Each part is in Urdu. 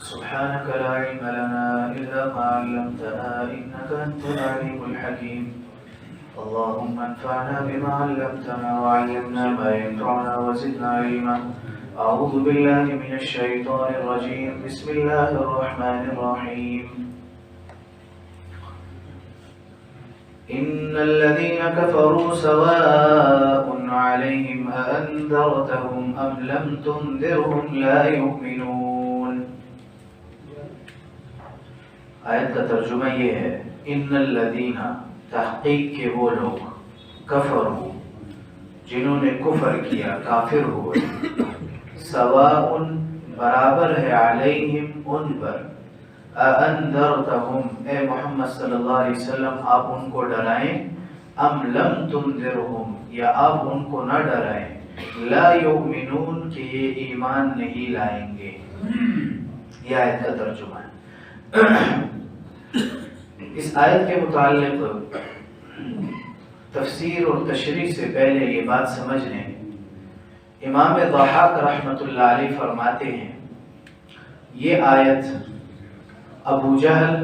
سبحانك لا علم لنا إلا ما علمتنا إنك أنت العليم الحكيم. اللهم انفعنا بما علمتنا وعلمنا ما ينفعنا وزدنا علما. أعوذ بالله من الشيطان الرجيم. بسم الله الرحمن الرحيم. إن الذين كفروا سواء عليهم أأنذرتهم أم لم تنذرهم لا يؤمنون. آیت کا ترجمہ یہ ہے ان الذین، تحقیق کے وہ لوگ، کفروا، جنہوں نے کفر کیا، کافر ہوئے، سواء، برابر ہے، علیہم، ان پر، اَأَنذَرْتَهُمْ، اے محمد صلی اللہ علیہ وسلم آپ ان کو ڈرائیں، ام لم تنذرہم، یا آپ ان کو نہ ڈرائیں، لا یؤمنون، کہ یہ ایمان نہیں لائیں گے. یہ آیت کا ترجمہ ہے. اس آیت کے متعلق تفسیر اور تشریح سے پہلے یہ بات سمجھ لیں. امام ضحاک رحمۃ اللہ علیہ فرماتے ہیں یہ آیت ابو جہل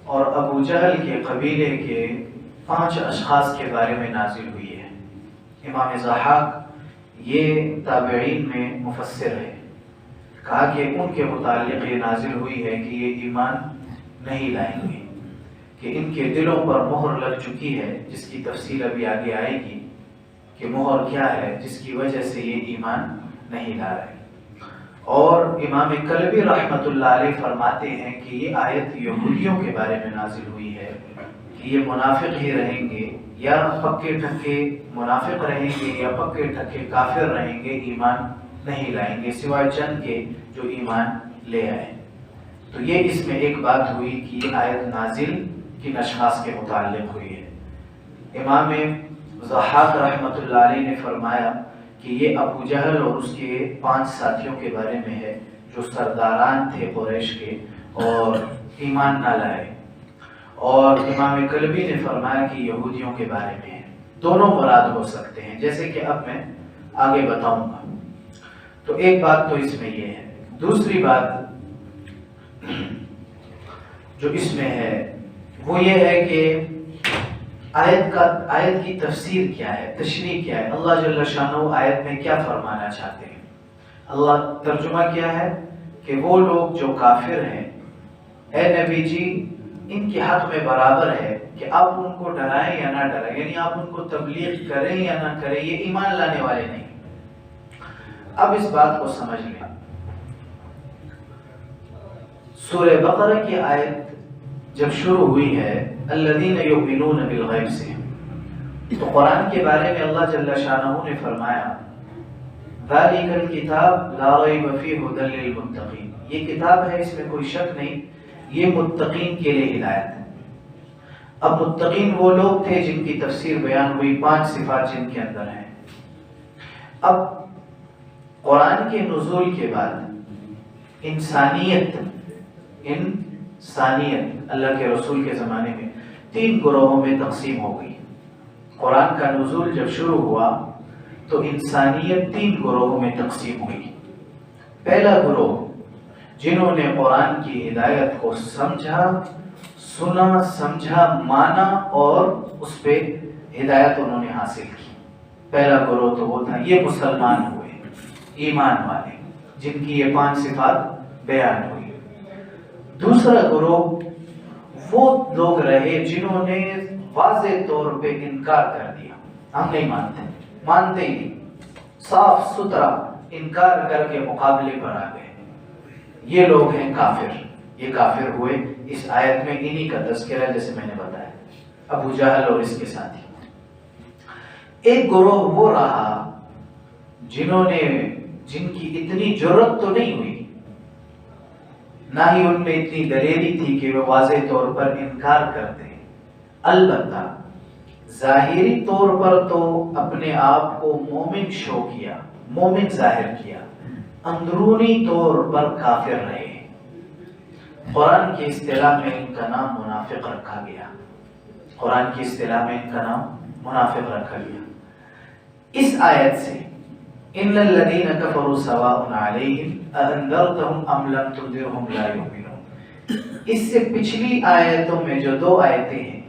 اور ابو جہل کے قبیلے کے 5 اشخاص کے بارے میں نازل ہوئی ہے. امام ضحاک یہ تابعین میں مفسر ہے. کہا کہ ان کے متعلق یہ نازل ہوئی ہے کہ یہ ایمان نہیں لائیں گے، کہ ان کے دلوں پر مہر لگ چکی ہے، جس کی تفصیل ابھی آگے آئے گی کہ مہر کیا ہے جس کی وجہ سے یہ ایمان نہیں لا رہے. اور امام کلبی رحمۃ اللہ علیہ فرماتے ہیں کہ یہ آیت یہودیوں کے بارے میں نازل ہوئی ہے کہ یہ منافق ہی رہیں گے، یا پکے ٹھکے منافق رہیں گے یا پکے ٹھکے کافر رہیں گے، ایمان نہیں لائیں گے سوائے چند کے جو ایمان لے آئے. تو یہ اس میں ایک بات ہوئی کہ یہ آیت نازل کن اشخاص کے متعلق ہوئی ہے. امام ضحاک رحمۃ اللہ علیہ نے فرمایا کہ یہ ابو جہل اور اس کے 5 ساتھیوں کے بارے میں ہے جو سرداران تھے قریش کے اور ایمان نہ لائے. اور امام کلبی نے فرمایا کہ یہودیوں کے بارے میں ہے. دونوں مراد ہو سکتے ہیں جیسے کہ اب میں آگے بتاؤں گا. تو ایک بات تو اس میں یہ ہے. دوسری بات جو اس میں ہے وہ یہ ہے کہ آیت کی تفسیر کیا ہے، تشریح کیا ہے، اللہ جل شانہ آیت میں کیا فرمانا چاہتے ہیں. اللہ ترجمہ کیا ہے کہ وہ لوگ جو کافر ہیں، اے نبی جی ان کے حق میں برابر ہے کہ آپ ان کو ڈرائیں یا نہ ڈرائیں، یعنی آپ ان کو تبلیغ کریں یا نہ کریں، یہ ایمان لانے والے نہیں. اب اس بات کو سمجھ لیں. سورہ بقرہ کی آیت جب شروع ہوئی ہے الذین یؤمنون بالغیب سے، تو قرآن کے بارے میں اللہ جل شانہ نے فرمایا ذالک الکتاب لا ریب فیہ ھدی للمتقین، یہ کتاب ہے اس میں کوئی شک نہیں، یہ متقین کے لیے ہدایت ہے. اب متقین وہ لوگ تھے جن کی تفسیر بیان ہوئی 5 صفات جن کے اندر ہیں. اب قرآن کے نزول کے بعد انسانیت اللہ کے رسول کے زمانے میں 3 گروہوں میں تقسیم ہو گئی. قرآن کا نزول جب شروع ہوا تو انسانیت 3 گروہوں میں تقسیم ہوئی. پہلا گروہ جنہوں نے قرآن کی ہدایت کو سمجھا، سنا، سمجھا، مانا اور اس پہ ہدایت انہوں نے حاصل کی. پہلا گروہ تو وہ تھا، یہ مسلمان ہوئے، ایمان والے جن کی یہ 5 صفات بیان ہوئی. دوسرا گروہ وہ لوگ رہے جنہوں نے واضح طور پہ انکار کر دیا، ہم نہیں مانتے ہی نہیں، صاف ستھرا انکار کر کے مقابلے پر آ گئے. یہ لوگ ہیں کافر. یہ کافر ہوئے. اس آیت میں انہی کا تذکرہ جیسے میں نے بتایا، ابو جہل اور اس کے ساتھی. ایک گروہ وہ رہا جن کی اتنی جرت تو نہیں ہوئی، نہ ہی ان میں اتنی دلیری تھی کہ وہ واضح طور پر انکار کرتے ہیں، البتہ ظاہری طور پر تو اپنے آپ کو مومن شو کیا، مومن ظاہر کیا، اندرونی طور پر کافر رہے. قرآن کی اصطلاح میں ان کا نام منافق رکھا گیا. قرآن کی اصطلاح میں ان کا نام منافق رکھا گیا. اس آیت سے ان الذین کفروا سواء علیہم اانذرتہم ام لم تنذرہم لا یؤمنون۔ اس سے پچھلی آیتوں میں جو 2 آیتیں ہیں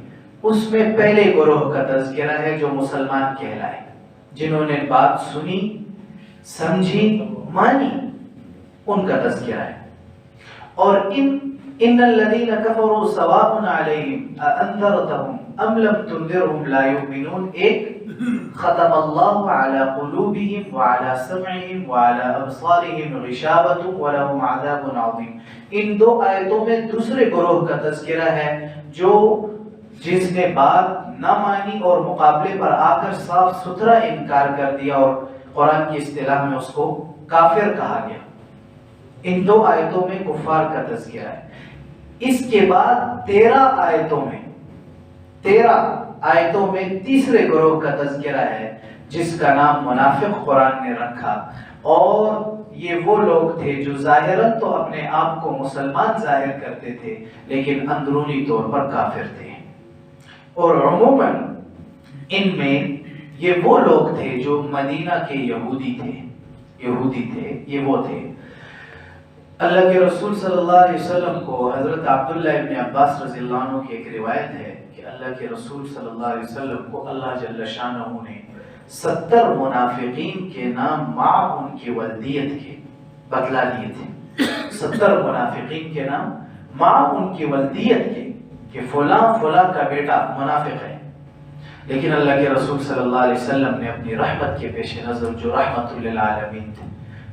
اس میں پہلے گروہ کا تذکرہ ہے جو مسلمان کہلائے، جنہوں نے بات سنی، سمجھی، مانی، ان کا تذکرہ ہے۔ اور ان الذین کفروا سواء علیہم اانذرتہم ام لم تنذرہم لا یؤمنون، ایک ختم اللہ علی قلوبہم وعلی سمعہم وعلی ابصارہم غشاوۃ ولہم عذاب عظیم۔ ان 2 آیتوں میں دوسرے گروہ کا تذکرہ ہے جو جس نے بات نہ مانی اور مقابلے پر آ کر صاف ستھرا انکار کر دیا اور قرآن کی اصطلاح میں اس کو کافر کہا گیا۔ ان 2 آیتوں میں کفار کا تذکرہ ہے۔ اس کے بعد 13 آیتوں میں تیسرے گروہ کا تذکرہ ہے جس کا نام منافق قرآن نے رکھا، اور یہ وہ لوگ تھے جو ظاہراً تو اپنے آپ کو مسلمان ظاہر کرتے تھے لیکن اندرونی طور پر کافر تھے۔ اور عموماً ان میں یہ وہ لوگ تھے جو مدینہ کے یہودی تھے، یہ وہ تھے۔ اللہ کے رسول صلی اللہ علیہ وسلم کو حضرت عبداللہ ابن عباس رضی اللہ عنہ کی ایک روایت ہے کہ اللہ کے رسول صلی اللہ علیہ وسلم کو اللہ جل شانہ نے 70 منافقین کے نام مع ان کی ولدیت کے بتلا دیے تھے۔ 70 منافقین کے نام مع ان کی ولدیت کے کہ فلاں کا بیٹا منافق ہے، لیکن اللہ کے رسول صلی اللہ علیہ وسلم نے اپنی رحمت کے پیش نظر جو رحمت للعالمین تھے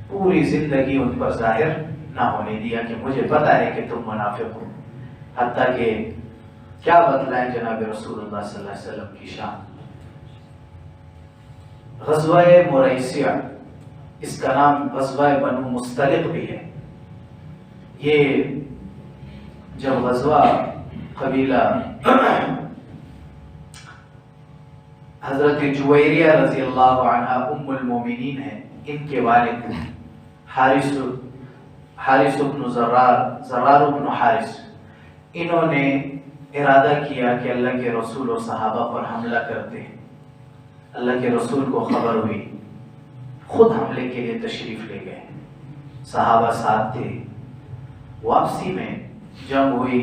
پوری زندگی ان پر ظاہر نہ ہونے دیا کہ مجھے پتا ہے کہ تم منافق ہو، حتیٰ کہ کیا بتلائیں جناب رسول اللہ صلی اللہ علیہ وسلم کی شان۔ غزوہ مریسیہ، اس کا نام غزوہ بنو مستلق بھی ہے۔ یہ جب غزوہ قبیلہ حضرت جویریہ رضی اللہ عنہ ام المومنین ہیں، ان کے والد حارث بن زرار بن حارث، انہوں نے ارادہ کیا کہ اللہ کے رسول اور صحابہ پر حملہ کرتے ہیں۔ اللہ کے رسول کو خبر ہوئی، خود حملے کے لیے تشریف لے گئے، صحابہ ساتھ تھے۔ واپسی میں جنگ ہوئی،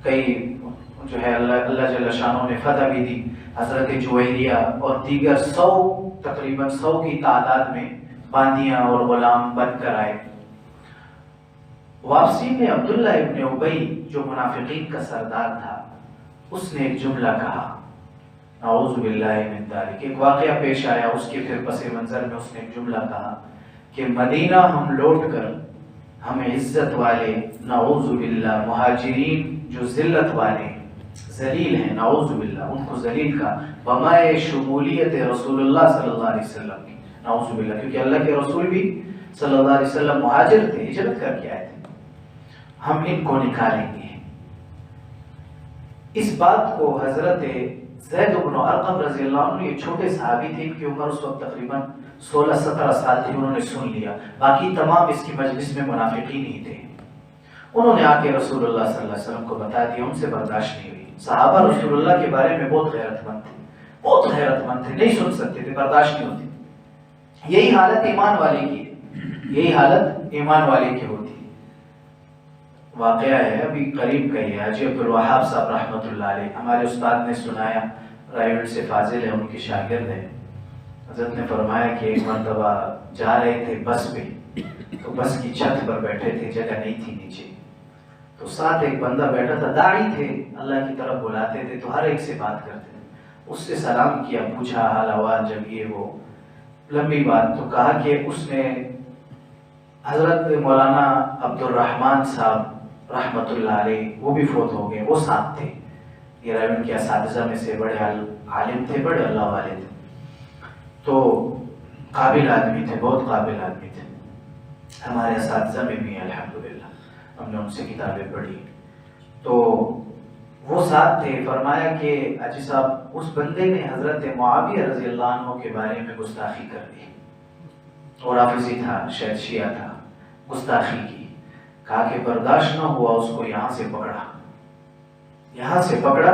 کئی جو ہے اللہ جل شانہ نے فتح بھی دی۔ حضرت جویریہ اور دیگر تقریباً 100 کی تعداد میں باندیاں اور غلام بن کر آئے۔ واپسی میں عبداللہ ابن ابی جو منافقین کا سردار تھا، اس نے ایک جملہ کہا، نعوذ باللہ من ذالک۔ ایک واقعہ پیش آیا، اس کے پھر پس منظر میں اس نے ایک جملہ کہا کہ مدینہ ہم لوٹ کر ہم عزت والے، نعوذ باللہ، مہاجرین جو ذلت والے ذلیل ہیں، نعوذ باللہ، ان کو ذلیل کا بمائے شمولیت رسول اللہ صلی اللہ علیہ وسلم کی، نعوذ باللہ، کیونکہ اللہ کے رسول بھی صلی اللہ علیہ وسلم مہاجر تھے، ہجرت کر کے آئے تھے، ہم ان کو نکالیں گے۔ اس بات کو حضرت زید بن ارقم رضی اللہ عنہ، یہ چھوٹے صحابی تھے، ان کی عمر اس وقت تقریباً 16-17 سال تھی، انہوں نے سن لیا، باقی تمام اس کی مجلس میں منافقین ہی تھے۔ انہوں نے آ کے رسول اللہ صلی اللہ علیہ وسلم کو بتا دیا، ان سے برداشت نہیں ہوئی۔ صحابہ رسول اللہ کے بارے میں بہت غیرت مند تھے، نہیں سن سکتے تھے، برداشت نہیں ہوتی۔ یہی حالت ایمان والے کی ہے، یہی حالت ایمان والے کی ہوتی ہے۔ واقعہ ہے ابھی قریب کا ہی ہے، حاجی عبدالوہاب صاحب رحمۃ اللہ علیہ، ہمارے استاد نے سنایا، رائیوڈ سے فاضل ہے، ان کے شاگرد ہیں۔ حضرت نے فرمایا کہ ایک مرتبہ جا رہے تھے بس پہ، تو بس کی چھت پر بیٹھے تھے، جگہ نہیں تھی نیچے، تو ساتھ ایک بندہ بیٹھا تھا، داعی تھے، اللہ کی طرف بلاتے تھے، تو ہر ایک سے بات کرتے تھے۔ اس سے سلام کیا، پوچھا حال احوال، جب یہ وہ لمبی بات، تو کہا کہ اس نے حضرت مولانا عبدالرحمن صاحب رحمۃ اللہ علیہ، وہ بھی فوت ہو گئے، وہ ساتھ تھے، یہ رائیوڈ کے اساتذہ میں سے بڑے عالم تھے، بڑے اللہ والے تھے، تو قابل آدمی تھے، بہت قابل آدمی تھے، ہمارے اساتذہ میں بھی الحمدللہ، ہم نے ان سے کتابیں پڑھی، تو وہ ساتھ تھے۔ فرمایا کہ حاجی صاحب، اس بندے نے حضرت معاویہ رضی اللہ عنہ کے بارے میں گستاخی کر دی، اور حافظی تھا، شاید شیعہ تھا، گستاخی کی، کہا کہ برداشت نہ ہوا، اس کو یہاں سے پکڑا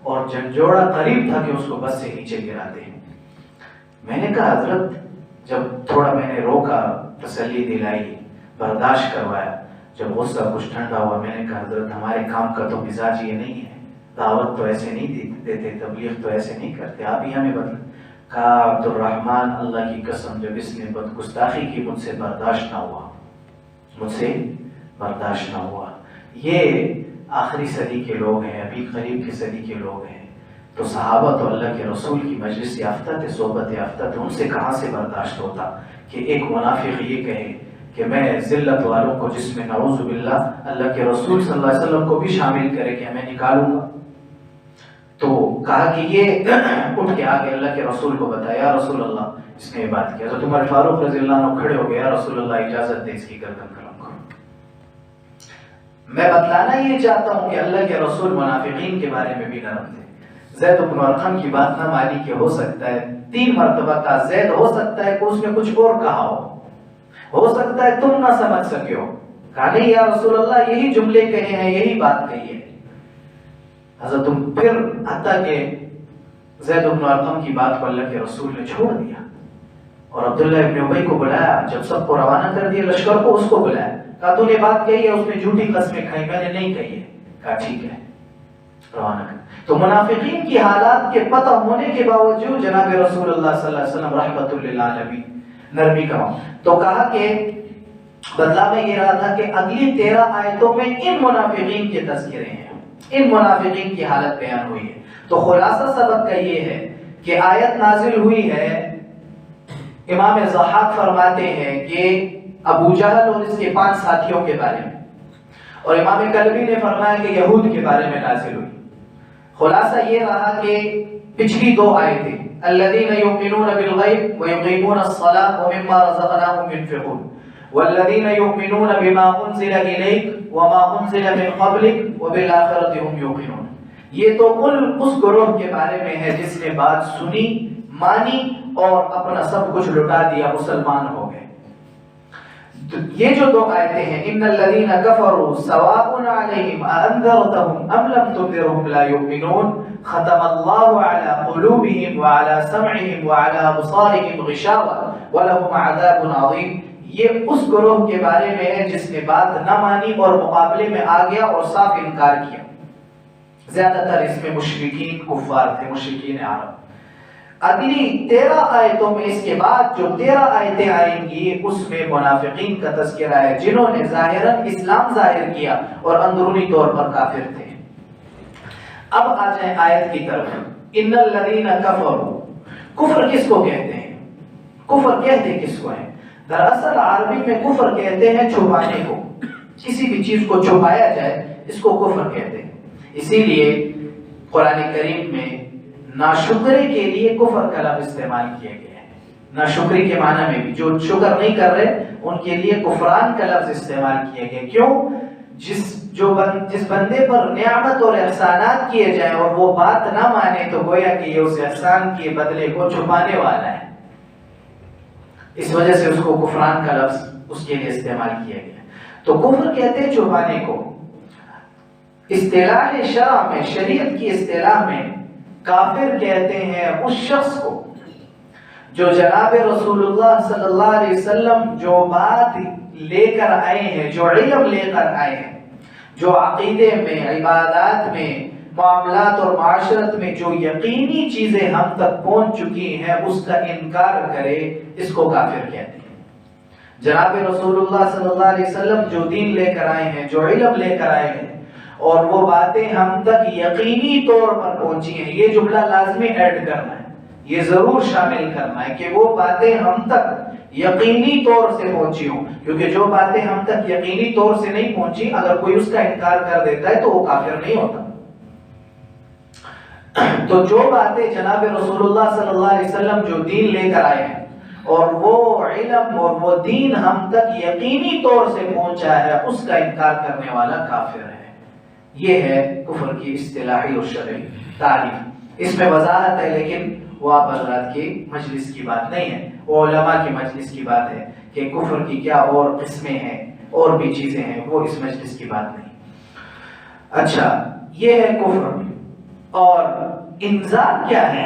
اور جھنجھوڑا، قریب تھا کہ اس کو بس سے نیچے گرا دے۔ میں نے کہا حضرت جب تھوڑا میں نے روکا، تسلی دلائی، برداشت کروایا، جب غصہ کچھ ٹھنڈا ہوا میں نے کہا حضرت ہمارے کام کا تو مزاج یہ نہیں ہے، دعوت تو ایسے نہیں دیتے، تبلیغ تو ایسے نہیں کرتے، آپ ہی ہمیں بدل۔ کہا عبد الرحمن اللہ کی قسم جب اس نے گستاخی کی مجھ سے برداشت نہ ہوا، مجھ سے برداشت نہ ہوا۔ یہ آخری صدی کے لوگ ہیں، ابھی قریب کی صدی کے لوگ ہیں، تو صحابہ تو اللہ کے رسول کی مجلس یافتہ تھے، صحبت یافتہ تھے، ان سے کہاں سے برداشت ہوتا کہ ایک منافق یہ کہے کہ میں ذلت والوں کو جس میں نعوذ باللہ اللہ کے رسول صلی اللہ علیہ وسلم کو بھی شامل کرے کہ میں نکالوں گا۔ تو کہا کہ یہ اٹھ کے آگے اللہ کے رسول کو بتایا، یا رسول اللہ اس نے یہ بات کیا۔ حضرت عمر فاروق رضی اللہ عنہ کھڑے ہو گئے، یا رسول اللہ اجازت دے اس کی گردن قلم کرو۔ میں بتلانا یہ چاہتا ہوں کہ اللہ کے رسول منافقین کے بارے میں بھی نرم تھے۔ زید بن ارقم کی بات نہ مانی کہ ہو سکتا ہے 3 مرتبہ کا زید، ہو سکتا ہے کہ اس نے کچھ اور کہا ہو سکتا ہے تم نہ سمجھ سکے ہو۔ کہا نہیں یا رسول اللہ یہی جملے کہے ہیں، یہی بات کہی ہے۔ حضرت تم پھر حتیٰ کہ زید بن ارقم کی بات کو اللہ کے رسول نے چھوڑ دیا اور عبداللہ ابن ابی کو بلایا، جب سب کو روانہ کر دیا لشکر کو، اس کو بلایا، کہا تو نے بات کہی ہے، اس نے جھوٹی قسمیں کھائی، میں نے نہیں کہی ہے۔ کہا ٹھیک ہے روانہ کر۔ تو منافقین کی حالات کے پتہ ہونے کے باوجود جناب رسول اللہ صلی اللہ علیہ وسلم رحمۃ للعالمین نرمی کا، تو کہا کہ بدلہ میں یہ رہا تھا کہ اگلی 13 آیتوں میں ان منافقین کے تذکرے ہیں، ان منافقین کی حالت بیان ہوئی ہے۔ تو خلاصہ سبق کا یہ ہے کہ آیت نازل ہوئی ہے، امام ضحاک فرماتے ہیں کہ ابو جہل اور اس کے 5 ساتھیوں کے بارے میں، اور امام کلبی نے فرمایا کہ یہود کے بارے میں نازل ہوئی۔ خلاصہ یہ رہا کہ پچھلی 2 آیتیں الذین یؤمنون بالغیب ویقیمون الصلاۃ ومما رزقناہم ينفقون والذین یؤمنون بما انزل الیک وما انزل من قبلک وبالآخرۃ هم یوقنون۔ یہ تو اس گروہ کے بارے میں ہے جس نے بات سنی، مانی اور اپنا سب کچھ لٹا دیا، مسلمان ہو گئے۔ یہ جو 2 آیتیں ہیں ان الذین کفروا سواء علیہم اانذرتهم ام لم تنذرهم لا یؤمنون ختم اللہ علی قلوبہم وعلی سمعہم وعلی ابصارہم غشاوہ ولہم عذاب عظیم۔ یہ اس گروہ کے بارے میں ہے جس نے بات نہ مانی اور مقابلے میں آ گیا اور صاف انکار کیا۔ زیادہ تر اس میں مشرکین کفار تھے، مشرکین عرب۔ اگلی 13 آیتوں میں اس کے بعد جو 13 آیتیں آئیں گی اس میں منافقین کا تذکرہ ہے جنہوں نے ظاہراً اسلام ظاہر کیا اور اندرونی طور پر کافر تھے۔ اب آ جائیں آیت کی طرف۔ ان الذین کفروا، کفر کس کو کہتے ہیں؟ کفر کہتے کس کو ہیں؟ دراصل عربی میں کفر کہتے ہیں چھپانے کو، کسی بھی چیز کو چھپایا جائے اس کو کفر کہتے ہیں۔ اسی لیے قرآن کریم میں ناشکری کے لیے کفر کا لفظ استعمال کیا گیا ہے۔ ناشکری کے معنی میں بھی جو شکر نہیں کر رہے ان کے لیے کفران کا لفظ استعمال کیا گیا۔ کیوں؟ جس بندے پر نعمت اور احسانات کیے جائیں اور وہ بات نہ مانے تو گویا کہ یہ اس احسان کے بدلے کو چھپانے والا ہے، اس وجہ سے اس کو کفران کا لفظ اس کے لیے استعمال کیا گیا۔ تو کفر کہتے ہیں چھپانے کو۔ اصطلاح شرع میں، شریعت کی اصطلاح میں کافر کہتے ہیں اس شخص کو جو جناب رسول اللہ صلی اللہ علیہ وسلم جو بات لے کر آئے ہیں، جو علم لے کر آئے ہیں، جو عقیدے میں، عبادات میں، معاملات اور معاشرت میں جو یقینی چیزیں ہم تک پہنچ چکی ہیں اس کا انکار کرے، اس کو کافر کہتے ہیں۔ جناب رسول اللہ صلی اللہ علیہ وسلم جو دین لے کر آئے ہیں، جو علم لے کر آئے ہیں اور وہ باتیں ہم تک یقینی طور پر پہنچی ہیں، یہ جملہ لازمی ایڈ کرنا ہے، یہ ضرور شامل کرنا ہے کہ وہ باتیں ہم تک یقینی طور سے پہنچی ہوں، کیونکہ جو باتیں ہم تک یقینی طور سے نہیں پہنچی اگر کوئی اس کا انکار کر دیتا ہے تو وہ کافر نہیں ہوتا۔ تو جو باتیں جناب رسول اللہ صلی اللہ علیہ وسلم جو دین لے کر آئے ہیں اور وہ علم اور وہ دین ہم تک یقینی طور سے پہنچا ہے، اس کا انکار کرنے والا کافر ہے۔ یہ ہے کفر کی اصطلاحی اور شرعی تعریف۔ اس میں وضاحت ہے لیکن وہ آپ حضرات کی مجلس کی بات نہیں ہے، وہ علماء کی مجلس کی بات ہے کہ کفر کی کیا اور قسمیں ہیں اور بھی چیزیں ہیں، وہ اس مجلس کی بات نہیں۔ اچھا، یہ ہے کفر۔ اور انذار کیا ہے؟